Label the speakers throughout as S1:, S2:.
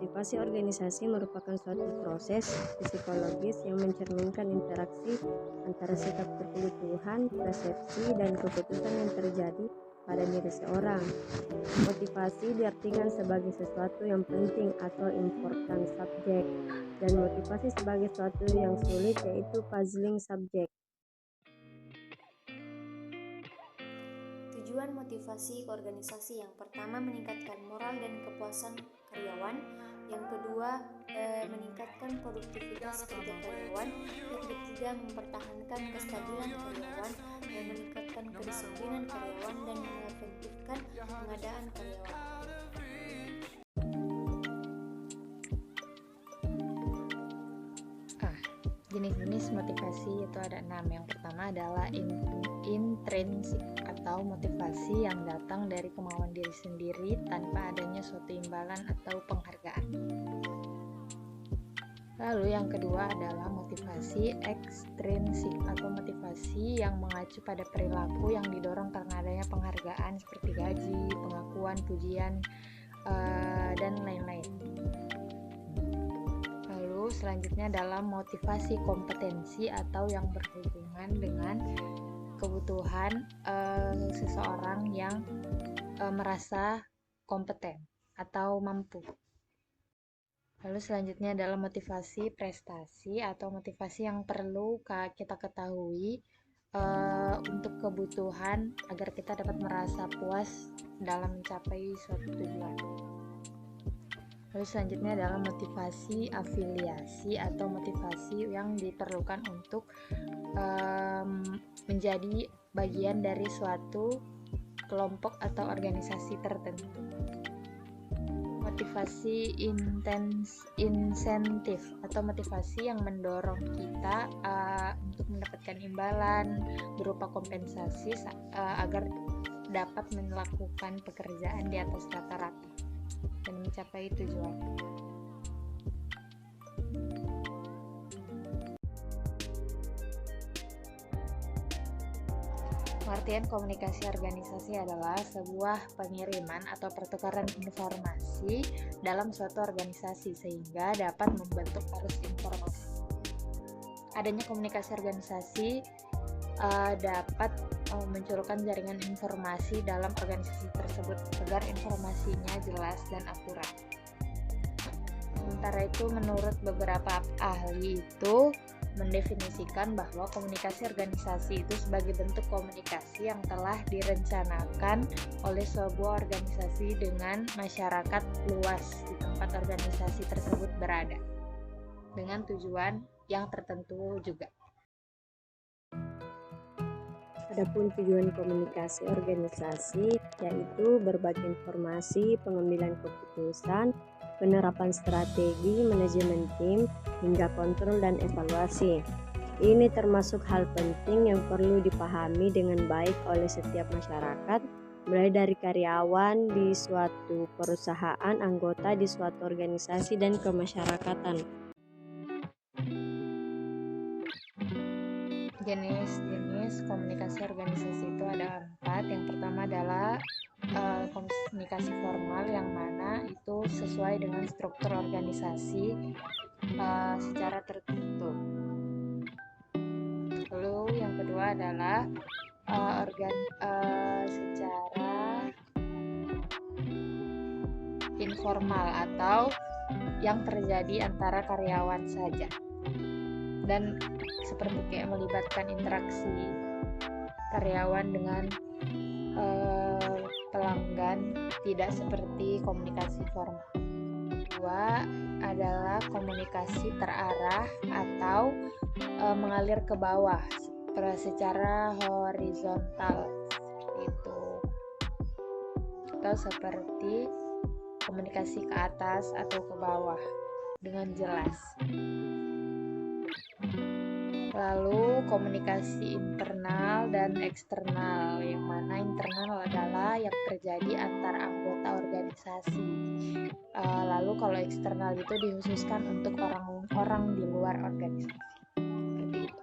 S1: Motivasi organisasi merupakan suatu proses psikologis yang mencerminkan interaksi antara sikap kebutuhan, persepsi, dan keputusan yang terjadi pada diri seorang. Motivasi diartikan sebagai sesuatu yang penting atau important subject, dan motivasi sebagai sesuatu yang sulit yaitu puzzling subject.
S2: Tujuan motivasi ke organisasi yang pertama meningkatkan moral dan kepuasan karyawan, yang kedua meningkatkan produktivitas kerja karyawan, yang ketiga mempertahankan kestabilan karyawan dan meningkatkan kedisiplinan karyawan dan mengefektifkan pengadaan karyawan.
S3: Jenis-jenis motivasi itu ada 6. Yang pertama adalah intrinsik atau motivasi yang datang dari kemauan diri sendiri tanpa adanya suatu imbalan atau penghargaan. Lalu yang kedua adalah motivasi ekstrinsik atau motivasi yang mengacu pada perilaku yang didorong karena adanya penghargaan seperti gaji, pengakuan, pujian, dan lain-lain. Selanjutnya adalah motivasi kompetensi atau yang berhubungan dengan kebutuhan seseorang yang merasa kompeten atau mampu. Lalu selanjutnya adalah motivasi prestasi atau motivasi yang perlu kita ketahui untuk kebutuhan agar kita dapat merasa puas dalam mencapai suatu tujuan. Lalu selanjutnya adalah motivasi afiliasi atau motivasi yang diperlukan untuk menjadi bagian dari suatu kelompok atau organisasi tertentu. Motivasi insentif atau motivasi yang mendorong kita untuk mendapatkan imbalan berupa kompensasi agar dapat melakukan pekerjaan di atas rata-rata dan mencapai tujuan. Pengertian komunikasi organisasi adalah sebuah pengiriman atau pertukaran informasi dalam suatu organisasi sehingga dapat membentuk arus informasi. Adanya komunikasi organisasi dapat memunculkan jaringan informasi dalam organisasi tersebut agar informasinya jelas dan akurat. Sementara itu, menurut beberapa ahli itu mendefinisikan bahwa komunikasi organisasi itu sebagai bentuk komunikasi yang telah direncanakan oleh sebuah organisasi dengan masyarakat luas di tempat organisasi tersebut berada, dengan tujuan yang tertentu juga.
S1: Adapun tujuan komunikasi organisasi yaitu berbagi informasi, pengambilan keputusan, penerapan strategi, manajemen tim, hingga kontrol dan evaluasi. Ini termasuk hal penting yang perlu dipahami dengan baik oleh setiap masyarakat, mulai dari karyawan di suatu perusahaan, anggota di suatu organisasi, dan kemasyarakatan.
S3: Jenis-jenis komunikasi organisasi itu ada 4. Yang pertama adalah komunikasi formal, yang mana itu sesuai dengan struktur organisasi secara tertentu. Lalu yang kedua adalah secara informal atau yang terjadi antara karyawan saja, dan seperti kayak melibatkan interaksi karyawan dengan pelanggan, tidak seperti komunikasi formal. Kedua adalah komunikasi terarah atau mengalir ke bawah secara horizontal itu, atau seperti komunikasi ke atas atau ke bawah dengan jelas. Lalu komunikasi internal dan eksternal, yang mana internal adalah yang terjadi antar anggota organisasi. Lalu kalau eksternal itu dikhususkan untuk orang-orang di luar organisasi. Seperti itu.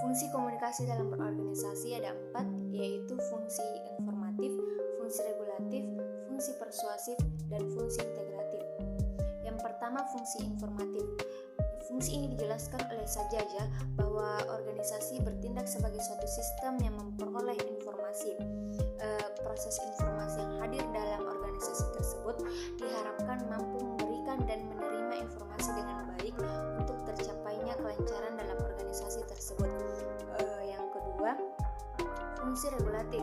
S2: Fungsi komunikasi dalam berorganisasi ada 4, yaitu fungsi informatif, fungsi regulatif, fungsi persuasif, dan fungsi integratif. Yang pertama, fungsi informatif. Fungsi ini dijelaskan oleh Sajaja bahwa organisasi bertindak sebagai suatu sistem yang memperoleh informasi. Proses informasi yang hadir dalam organisasi tersebut diharapkan mampu memberikan dan menerima informasi dengan baik untuk tercapainya kelancaran dalam organisasi tersebut. Yang kedua, fungsi regulatif.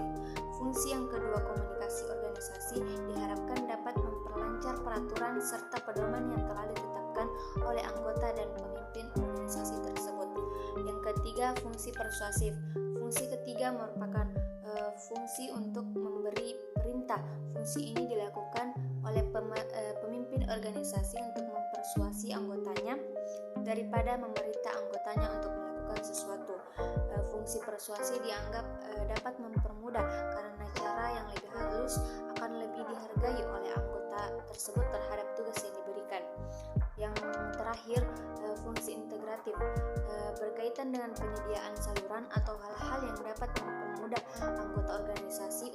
S2: Fungsi yang kedua, komunikasi organisasi diharapkan dapat memperlancar peraturan serta pedoman yang telah ditetapkan oleh anggota dan pemimpin organisasi tersebut. Yang ketiga, fungsi persuasif. Fungsi ketiga merupakan fungsi untuk memberi perintah. Fungsi ini dilakukan oleh pemimpin organisasi untuk mempersuasi anggotanya daripada memerintah anggotanya untuk melakukan sesuatu. Fungsi persuasi dianggap dapat mempermudah karena cara yang lebih halus akan lebih dihargai oleh anggota tersebut terhadap tugas yang diberikan. Yang terakhir, fungsi integratif berkaitan dengan penyediaan saluran atau hal-hal yang dapat mempermudah anggota organisasi